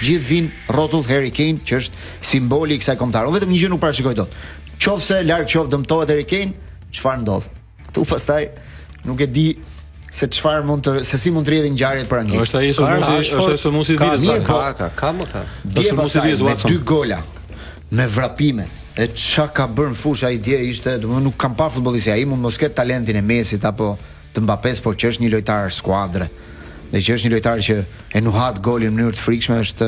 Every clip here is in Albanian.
Gjithë vinë rrotull Harry Kane, që është simboli i kësaj kombëtare. O vetëm një gjë nuk parashikoj dot. Qofse larg qoftë dëmtohet Harry Kane, çfarë ndodh? Ktu pastaj nuk e di se çfarë se si mund të rrjedhin ngjarjet për Anglinë. Është ai Sulmusi vitës. Ka. Dje pastaj me 2 gola, me vrapimet. E çka ka bërë në fushë ai dje ishte, domethënë nuk kam parë futbollisti ai, mund mos ketë talentin e Mesit apo të Mbappés, por që është një lojtar skuadre. Dhe që është një lojtar që e nuhat golin në mënyrë të frikshme është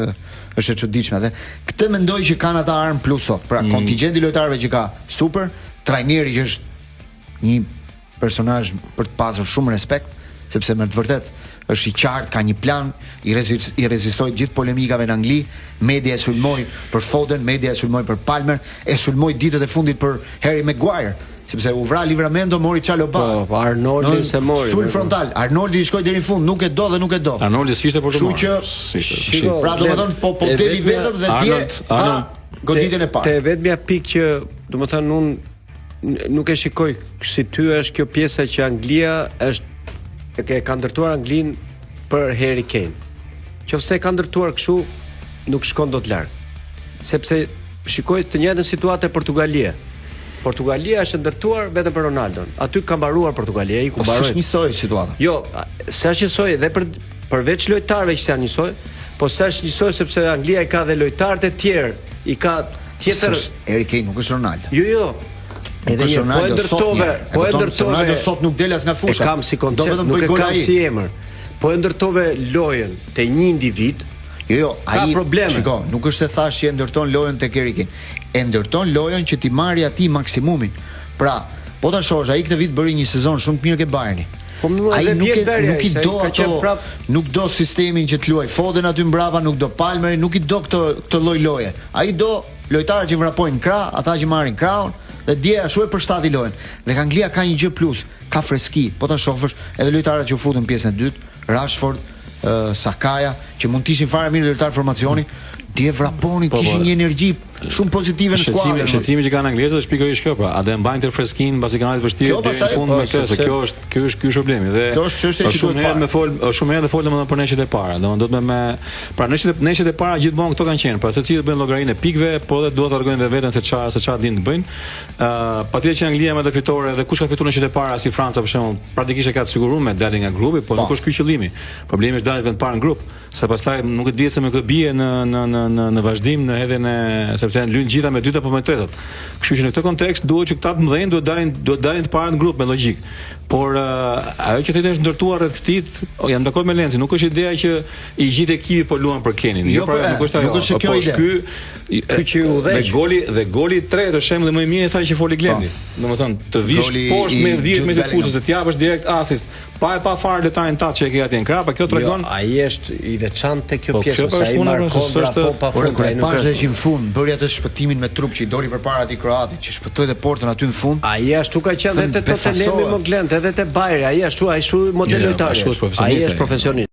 e çuditshme dhe këtë mendoj që kanë ata armë plus sot. Pra kontingjenti i lojtarëve që ka super, trajneri që është një personazh për të pasur shumë respekt, sepse me të vërtet është i qartë, ka një plan, i rezistoi gjithë polemikave në Angli, media e sulmoi për Foden, media e sulmoi për Palmer, e sulmoi ditët e fundit për Harry Maguire, sepse u vra Livramento, mori Chalobah. Po, Arnoldi se mori. Sul frontal, Arnoldi i shkoi deri në fund, nuk e do dhe nuk e do. Arnoldi s'ishte për të marrë. Pra domethënë po deli vetëm dhe dje goditjen e parë. Te vetmja pikë që domethënë unë nuk e shikoj si ty është kjo pjesa që Anglia është e ka ndërtuar Anglinë për Harry Kane. Qofse e ka ndërtuar kështu, nuk shkon dot larg. Sepse shikoj të njëjtën situatë e Portugalia. Portugalia është ndërtuar vetëm për Ronaldon. Aty ka mbaruar Portugalia, ai ku mbaroi. Është njësoj situata. Jo, s'është njësoj edhe përveç lojtarëve që janë njësoj, po s'është njësoj sepse Anglia i ka dhe lojtarët e tjerë, i ka tjetër. Harry Kane nuk është Ronaldo. Jo. Edhe po e ndërtove Ronaldo sot nuk del as nga fusha. E kam si koncept, nuk e kam si emër. Po e ndërtove lojën te një individ. Jo, ai shiko, nuk është se thash që e ndërton lojën tek Harry Kane. E ndërton lojën që ti marrë atij maksimumin. Pra, po ta shohësh, ai këtë vit bëri një sezon shumë të mirë ke Bayerni. Ai nuk i do ato, nuk do sistemin që të luaj Foden aty mbrapa, nuk do Palmeri, nuk i do këtë lloj loje. Ai do lojtarët që vrapojnë krah, ata që marrin krahun. Dhe dje ashtu e përshtati lojën. Dhe Anglia ka një gjë plus, ka freski. Po ta shohësh edhe lojtarët që u futën pjesën e dytë, Rashford, Sakaja, që mund të ishin fare mirë lojtar formacioni, dje vraponin, kishin një energji shumë pozitive në skuadrë. Shqetësimi që kanë anglezët është pikërisht kjo, pra, a do e mbajnë të freskinë mbasi kanë të vështirë deri në fund me këtë, se kjo është problemi. Dhe është shumë herë shumë herë fol domethënë për neshjet e para. Domethënë do të pra neshjet e para gjithmonë këto kanë qenë, pra secili bën llogarinë e pikëve, po edhe duhet të rregojnë dhe veten se çfarë dinë të bëjnë. Patjetër që Anglia me të fitore dhe kush ka fituar neshjet e para si Franca për shembull, praktikisht e ka të siguruar me dalin nga grupi, po nuk është ky qëllimi. Problemi është dalë vend parë në grup, se pastaj nuk e dihet se me kë bie në vazhdim në hedhjen e sepse janë lënë gjitha me dytë apo me tretat. Kështu që në këtë kontekst duhet që këta të mëdhenj duhet dalin të parë në grup me logjik. Por ajo që thotë është ndërtuar rreth këtij, jam dakord me Lenci, nuk është ideja që i gjithë ekipi po luan për Kenin. Jo, nuk është ajo. Nuk është kjo ide. Ky që u dhe goli i tretë është shembull më i mirë se sa që foli Glendi. Domethënë të vish poshtë me vjet me fushës, të japësh direkt asist, pa fare lojtarin tat që e ke atje në krah, pa kjo tregon. Ai është i veçantë te kjo pjesë, sa ai marr kohë pa fund. Nuk është në fund, bëri atë shpëtimin me trup që i doli përpara atij kroatit, që shpëtoi dhe portën aty në fund. Ai ashtu ka qenë edhe te Tottenham me Glend, edhe te Bayern, ai ashtu model lojtari. Ai është profesionist.